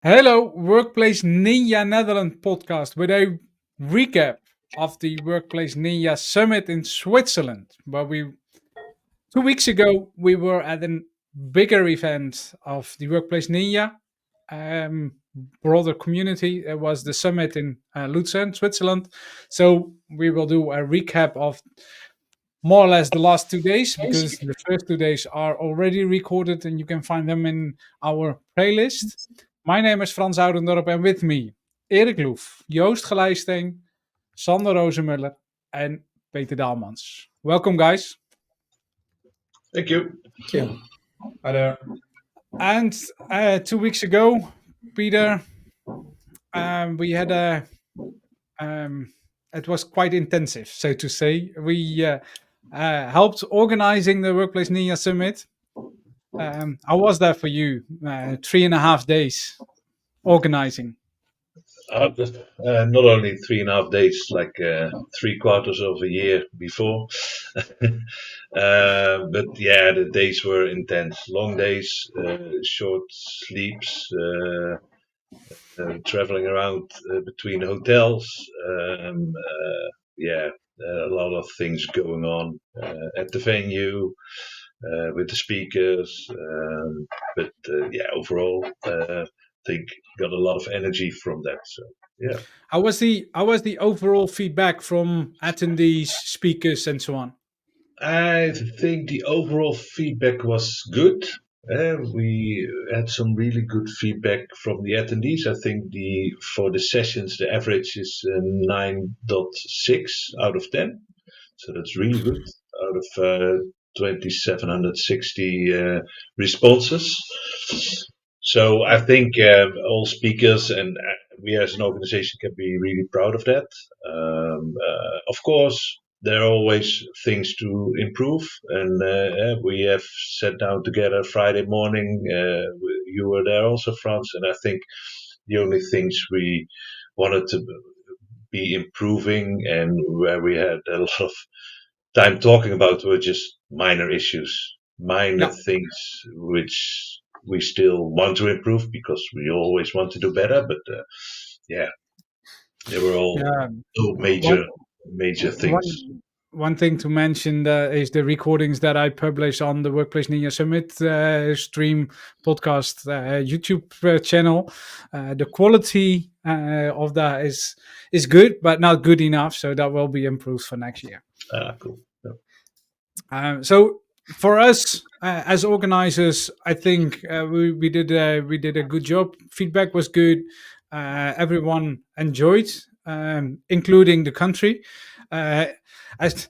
Hello, Workplace Ninja Netherlands podcast with a recap of the Workplace Ninja Summit in Switzerland. Where 2 weeks ago we were at a bigger event of the Workplace Ninja um, broader community. It was the summit in Lucerne, Switzerland. So we will do a recap of more or less the last 2 days because the first 2 days are already recorded and you can find them in our playlist. My name is Frans Oudendorp and with me Erik Loef, Joost Gelijsteen, Sander Rozenmuller and Peter Daalmans. Welcome guys. Thank you. Thank you. Hi there. And 2 weeks ago, Peter, we had um, it was quite intensive, so to say. We helped organizing the Workplace Ninja Summit. How was that for you? 3.5 days organizing. Not only 3.5 days, like 3/4 of a year before, but yeah, the days were intense. Long days, short sleeps, traveling around between hotels. Yeah, a lot of things going on at the venue with the speakers. But yeah, overall, I think got a lot of energy from that. So yeah. How was the overall feedback from attendees, speakers, and so on? I think the overall feedback was good. We had some really good feedback from the attendees. I think the for the sessions the average is 9.6 out of 10, so that's really good out of 2,760 responses. So I think all speakers and we as an organization can be really proud of that. Of course, there are always things to improve, and we have sat down together Friday morning. You were there also, Frans, and I think the only things we wanted to be improving and where we had a lot of time talking about were just minor issues, minor Yeah. things which we still want to improve because we always want to do better. But yeah, they were all Yeah. no One major things. one thing to mention is the recordings that I publish on the Workplace Ninja Summit stream podcast YouTube channel. The quality of that is good, but not good enough. So that will be improved for next year. Cool. Yeah. So for us as organizers, I think we did a good job. Feedback was good. Everyone enjoyed, including the country. Uh, as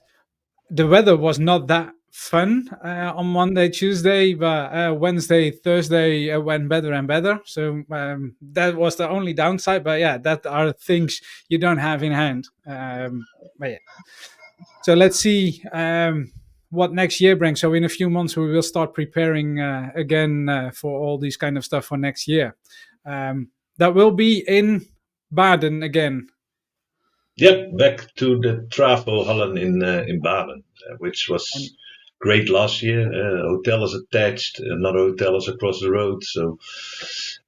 the weather was not that fun on Monday, Tuesday, but Wednesday, Thursday went better and better. So that was the only downside. But yeah, that are things you don't have in hand. But yeah. So let's see what next year brings. So in a few months, we will start preparing again for all these kind of stuff for next year. That will be in Baden again. Yep, back to the Trafo Hallen in Baden, which was And great last year. Hotel is attached, another hotel is across the road, so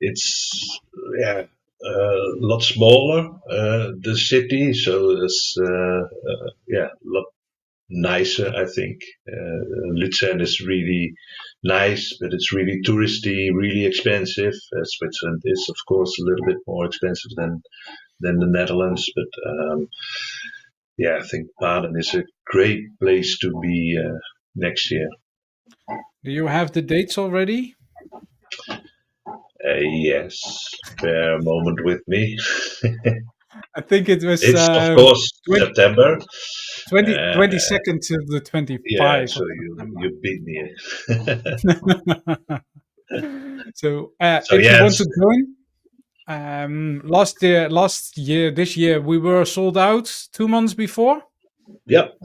it's yeah a lot smaller the city, so it's yeah a lot nicer. I think Lucerne is really nice, but it's really touristy, really expensive. Switzerland is of course a little bit more expensive than the Netherlands, but yeah, I think Baden is a great place to be next year. do you have the dates already? Yes, bear a moment with me. I think it was It's of course 20, September. 22nd to the Yeah, 25th so of you beat me. September. So So if you want yes, to join, last year, this year we were sold out 2 months before. yep.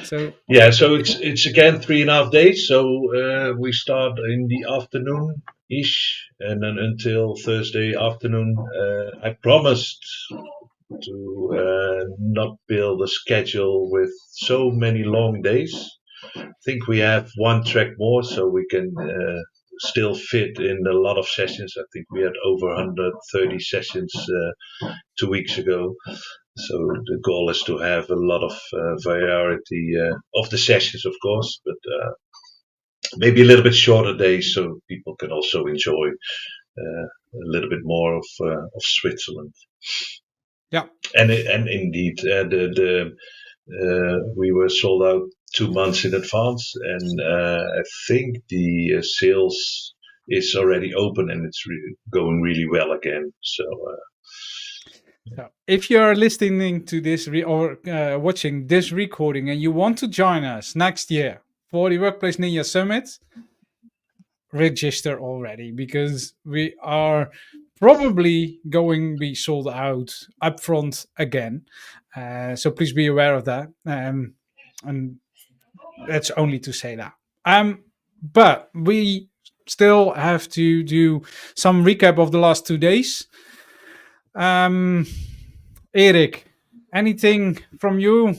So Yeah, so it's again 3.5 days. So we start in the afternoon ish, and then until Thursday afternoon. I promised to not build a schedule with so many long days. I think we have one track more, so we can still fit in a lot of sessions. I think we had over 130 sessions 2 weeks ago. So the goal is to have a lot of variety of the sessions, of course, but maybe a little bit shorter days so people can also enjoy a little bit more of Switzerland. Yeah. And indeed, we were sold out 2 months in advance, and I think the sales is already open and it's going really well again. So So if you are listening to this or watching this recording and you want to join us next year for the Workplace Ninja Summit, register already because we are probably going to be sold out upfront again. So please be aware of that. And that's only to say that. But we still have to do some recap of the last 2 days. Erik, anything from you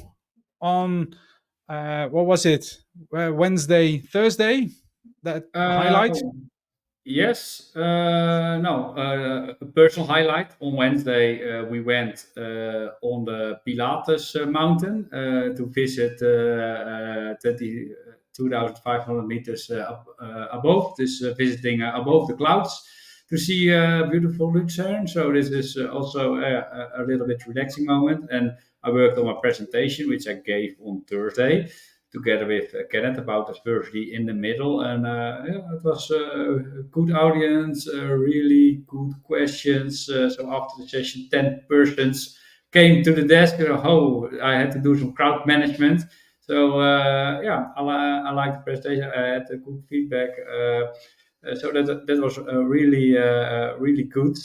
on what was it? Wednesday, Thursday? That Uh, highlight? yes. No. A personal highlight on Wednesday, we went on the Pilates mountain to visit 2,500 meters above. This visiting above the clouds to see beautiful Lucerne. So this is also a little bit relaxing moment. And I worked on my presentation, which I gave on Thursday together with Kenneth about diversity in the middle. And yeah, it was a good audience, really good questions. So after the session, 10 persons came to the desk. Oh, I had to do some crowd management. So yeah, I like the presentation. I had a good feedback. So that was really really good.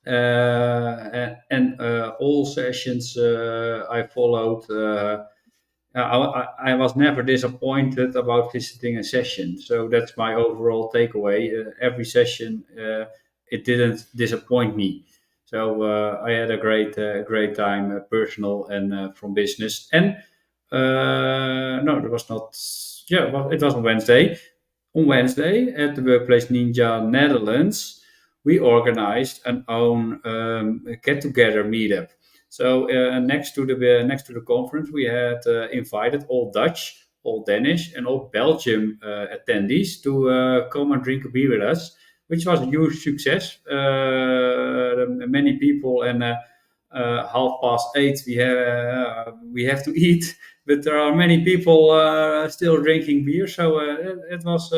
And all sessions I followed. I was never disappointed about visiting a session. So that's my overall takeaway. Every session, it didn't disappoint me. So I had a great time, personal and from business. And no, it was not. Yeah, well, it was on Wednesday. On Wednesday at the Workplace Ninja Netherlands, we organized an own get together meetup. So next to the conference, we had invited all Dutch, all Danish, and all Belgium attendees to come and drink a beer with us, which was a huge success. Many people and 8:30 we have to eat, but there are many people still drinking beer. So it was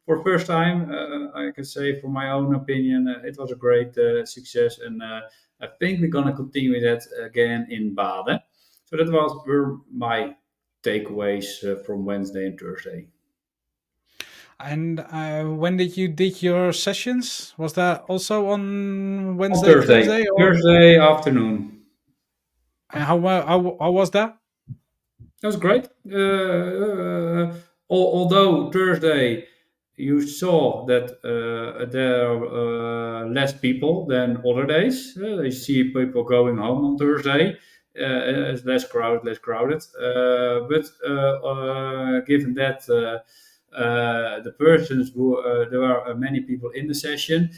for first time. I can say, from my own opinion, it was a great success, and I think we're gonna continue that again in Baden. So that were my takeaways from Wednesday and Thursday. And when did you did your sessions? Was that also on On Wednesday, Thursday, Thursday, or Thursday afternoon. and how was that? That was great. Although Thursday you saw that there are less people than other days. You see people going home on Thursday. It's less crowded. But given that the persons who there are many people in the session,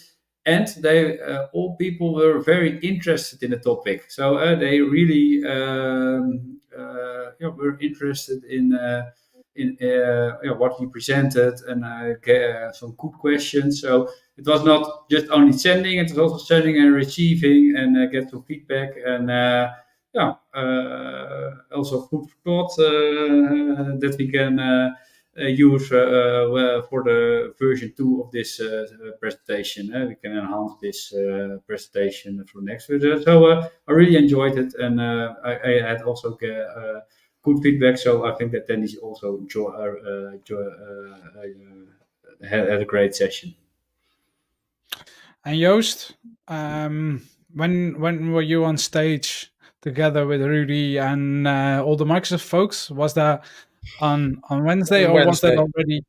and they all people were very interested in the topic, so they really were interested in what he presented, and some good questions. So it was not just only sending; it was also sending and receiving, and get some feedback, and also food for thought that we can use for the version 2 of this presentation. We can enhance this presentation for next video. So I really enjoyed it, and I had also good feedback. So I think that attendees also had a great session. And Joost, when were you on stage together with Rudy and all the Microsoft folks? Was that on Wednesday, On or was that Wednesday. already?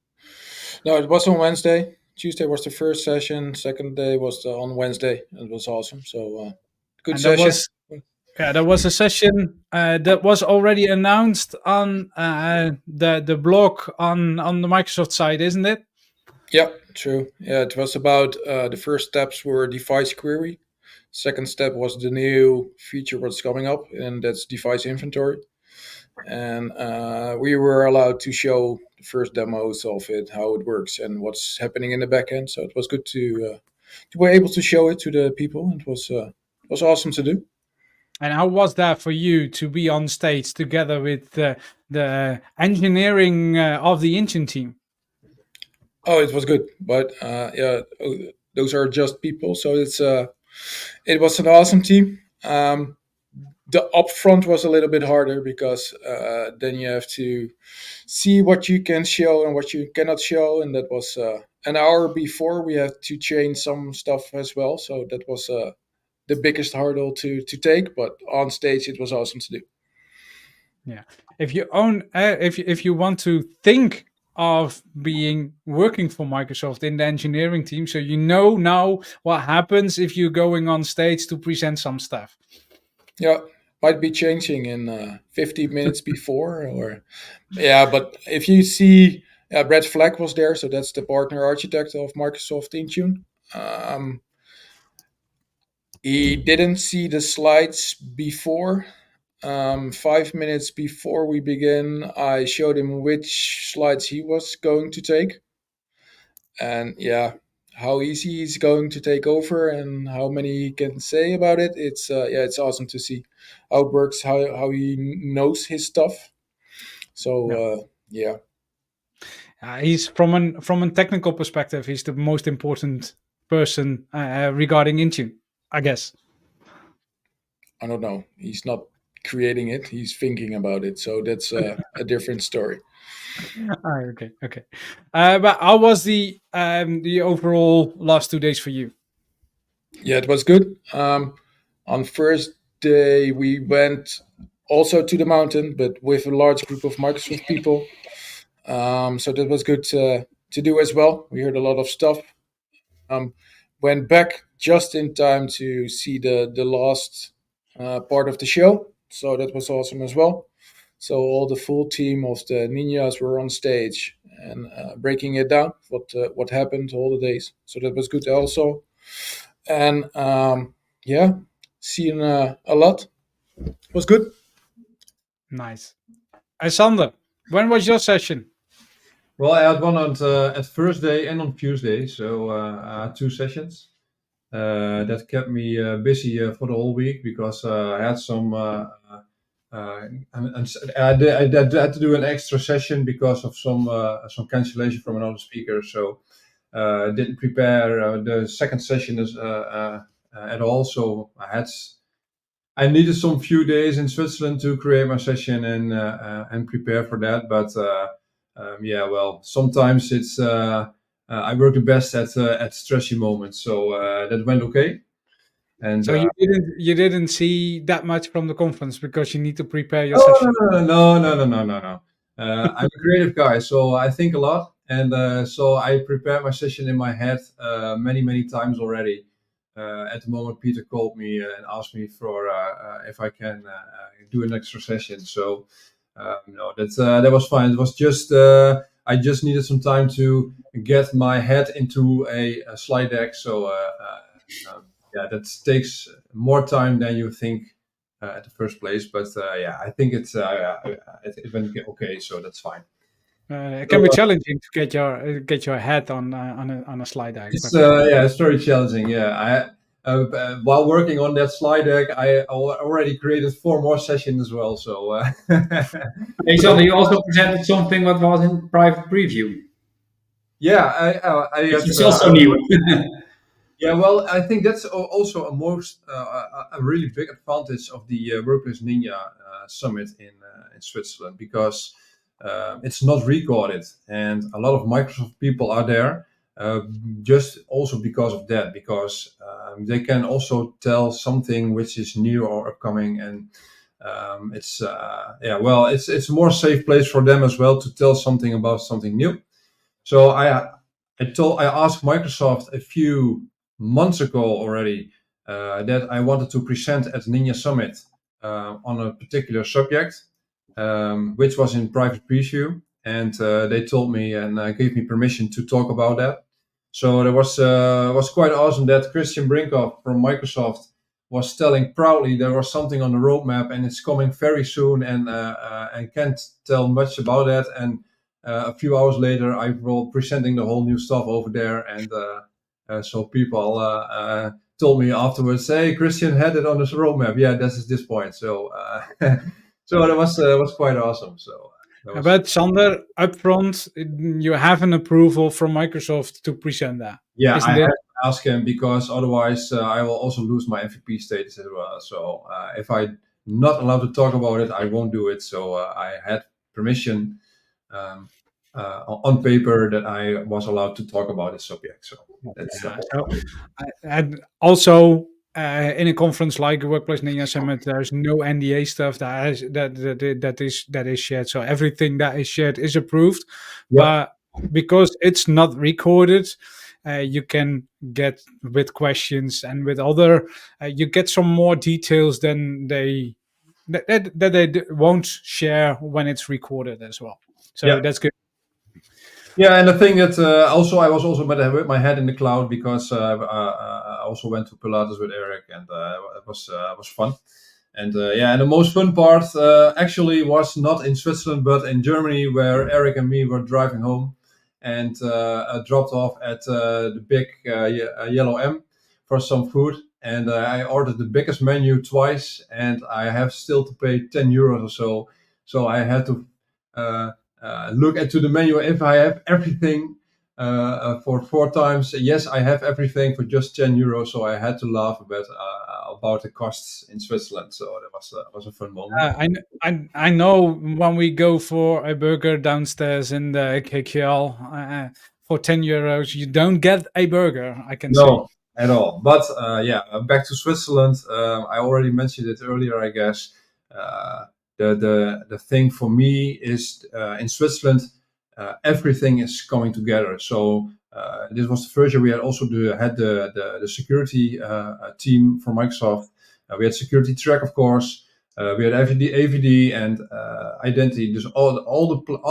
No, it was on Wednesday. Tuesday was the first session. Second day was on Wednesday. It was awesome. So good And that session. was that was a session that was already announced on the blog on the Microsoft side, isn't it? Yeah, true. Yeah, it was about the first steps were device query. Second step was the new feature what's coming up, and that's device inventory. And we were allowed to show the first demos of it, how it works, and what's happening in the backend. So it was good to be able to show it to the people. It was awesome to do. And how was that for you to be on stage together with the engineering of the engine team? Oh, it was good, but yeah, those are just people. So it was an awesome team. The upfront was a little bit harder because then you have to see what you can show and what you cannot show, and that was an hour before we had to change some stuff as well. So that was the biggest hurdle to take. But on stage, it was awesome to do. Yeah. If you own, if you want to think of being working for Microsoft in the engineering team, so you know now what happens if you're going on stage to present some stuff. Yeah, might be changing in 50 minutes before, or yeah. But if you see, Brett Fleck was there, so that's the partner architect of Microsoft Intune. Um, he didn't see the slides before. 5 minutes before we begin, I showed him which slides he was going to take, and yeah, how easy he's going to take over and how many he can say about it. It's yeah, it's awesome to see how it works, how he knows his stuff. So Yeah. yeah, He's from a technical perspective, he's the most important person regarding Intune, I guess. I don't know. He's not creating it; he's thinking about it. So that's a different story. Okay, okay. But how was the overall last 2 days for you? Yeah, it was good. On first day, we went also to the mountain, but with a large group of Microsoft people. So that was good to do as well. We heard a lot of stuff. Um, went back just in time to see the last part of the show. So that was awesome as well. So all the full team of the ninjas were on stage and breaking it down, what happened all the days. So that was good also. And yeah, seeing a lot was good. Nice. Sander, when was your session? Well, I had one at Thursday and on Tuesday, so two sessions. That kept me busy for the whole week because I had some. I had to do an extra session because of some cancellation from another speaker. So I didn't prepare the second session at all. So I needed some few days in Switzerland to create my session and prepare for that. But yeah, well, sometimes it's I work the best at stressy moments, so that went okay. And So you didn't see that much from the conference because you need to prepare your oh session. no. I'm a creative guy, so I think a lot, and so I prepare my session in my head many times already. At the moment, Peter called me and asked me for if I can do an extra session. So no, that was fine. It was just I just needed some time to get my head into a slide deck. So yeah, that takes more time than you think at the first place. But yeah, I think it went okay, so that's fine. It So can be challenging to get your head on a slide deck, it's but yeah, it's very challenging. Yeah, while working on that slide deck, I already created 4 more sessions as well. So Alexander, you also presented something that was in private preview. yeah, I It's had. it's also new. Yeah, well, I think that's also a really big advantage of the Workplace Ninja Summit in Switzerland because it's not recorded, and a lot of Microsoft people are there uh, just also because of that, because they can also tell something which is new or upcoming, and it's yeah, well, it's a more safe place for them as well to tell something about something new. So I asked Microsoft a few months ago already that I wanted to present at Ninja Summit on a particular subject, which was in private preview. and they told me and gave me permission to talk about that. So it was quite awesome that Christian Brinkhoff from Microsoft was telling proudly there was something on the roadmap and it's coming very soon, and can't tell much about that. And a few hours later, I was presenting the whole new stuff over there, and so people told me afterwards, "Hey, Christian had it on his roadmap. Yeah, this is this point." So so that was quite awesome. So that was, But Sander, upfront, you have an approval from Microsoft to present that, yeah, I isn't have it? to ask him because otherwise I will also lose my MVP status as well. So if I'm not allowed to talk about it, I won't do it. So I had permission um, on paper that I was allowed to talk about this subject. So that's the Yeah. whole So, point. and also in a conference like the Workplace Ninja Summit, there's no NDA stuff that is shared. So everything that is shared is approved, Yep. but because it's not recorded, you can get with questions and with other, you get some more details than that they won't share when it's recorded as well. So Yeah. that's good. Yeah, and the thing that also I was also with my head in the cloud because I also went to Pilates with Eric, and it was fun. And yeah, and the most fun part actually was not in Switzerland but in Germany, where Eric and me were driving home, and dropped off at the big Yellow M for some food. And I ordered the biggest menu twice, and I have still to pay 10 euros or so. So I had to uh, look into the menu if I have everything for 4 times. Yes, I have everything for just 10 euros. So I had to laugh a bit about the costs in Switzerland. So that was a fun moment. I know when we go for a burger downstairs in the KQL for 10 euros, you don't get a burger, I can say. No, at all. But yeah, back to Switzerland. I already mentioned it earlier, I guess. Uh, the thing for me is in Switzerland, everything is coming together. So this was the first year we had also had the security team from Microsoft. We had security track, of course. We had AVD and identity. Just all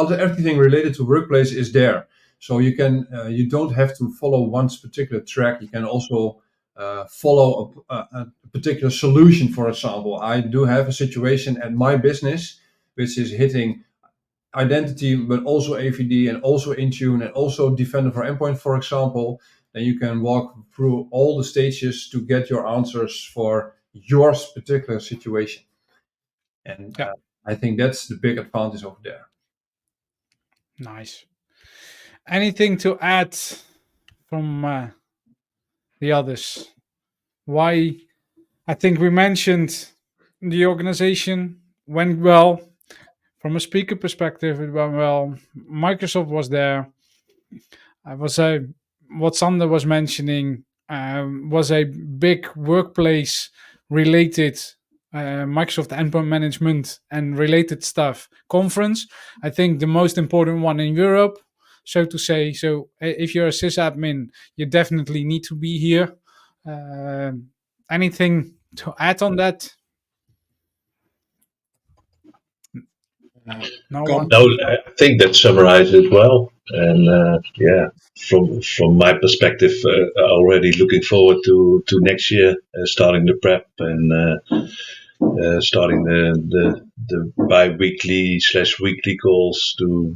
the everything related to workplace is there. So you don't have to follow one particular track. You can also follow a particular solution. For example, I do have a situation at my business which is hitting identity, but also AVD and also Intune and also Defender for Endpoint, for example. Then you can walk through all the stages to get your answers for your particular situation. And Yeah, I think that's the big advantage over there. nice. Anything to add from the others? Why? I think we mentioned the organization went well. From a speaker perspective, it went well. Microsoft was there. I was what Sander was mentioning was a big workplace related Microsoft endpoint management and related stuff conference. I think the most important one in Europe, so to say. So if you're a sysadmin, you definitely need to be here. Anything to add on that? No one. No, I think that summarizes it well. And yeah, from my perspective, already looking forward to next year, starting the prep and starting the bi-weekly / weekly calls to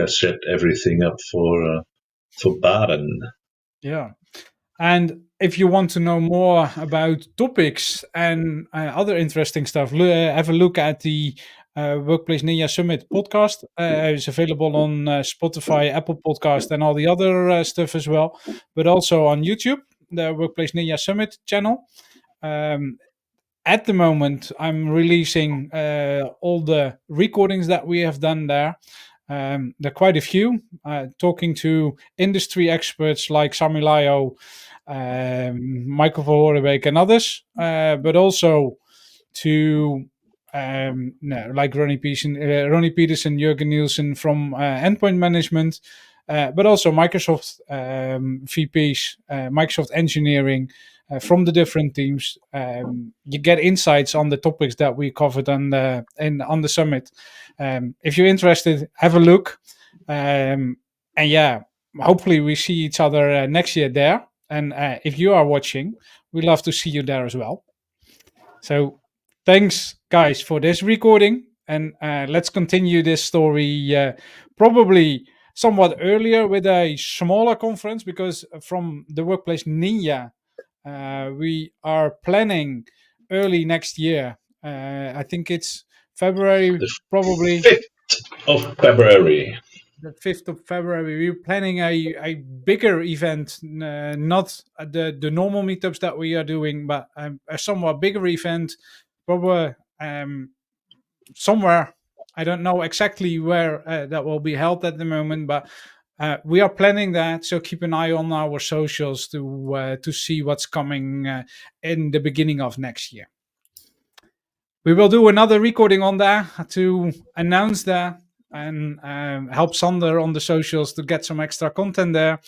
set everything up for Baden. Yeah. And if you want to know more about topics and other interesting stuff, have a look at the Workplace Ninja Summit podcast. It's available on Spotify, Apple Podcast, and all the other stuff as well, but also on YouTube, the Workplace Ninja Summit channel. Um, at the moment, I'm releasing all the recordings that we have done there. There are quite a few, talking to industry experts like Sami Layo, Michael Verhoorbeek, and others, but also to no, like Ronnie Peterson, Jurgen Nielsen from Endpoint Management, but also Microsoft VPs, Microsoft Engineering, from the different teams. You get insights on the topics that we covered on the summit. If you're interested, have a look. And yeah, hopefully we see each other next year there. And if you are watching, we'd love to see you there as well. So thanks, guys, for this recording. And let's continue this story probably somewhat earlier with a smaller conference, because from the Workplace Ninja, we are planning early next year. I think it's February, The probably 5th of February. the 5th of February. We're planning a bigger event, not the normal meetups that we are doing, but a somewhat bigger event, probably somewhere. I don't know exactly where that will be held at the moment, but we are planning that. So keep an eye on our socials to see what's coming in the beginning of next year. We will do another recording on that to announce that and help Sander on the socials to get some extra content there.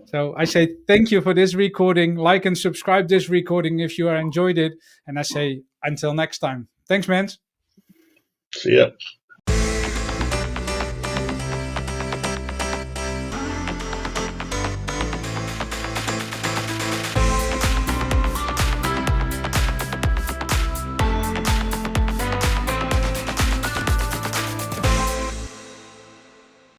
So I say thank you for this recording. Like and subscribe this recording if you enjoyed it. And I say until next time. Thanks, man. See ya.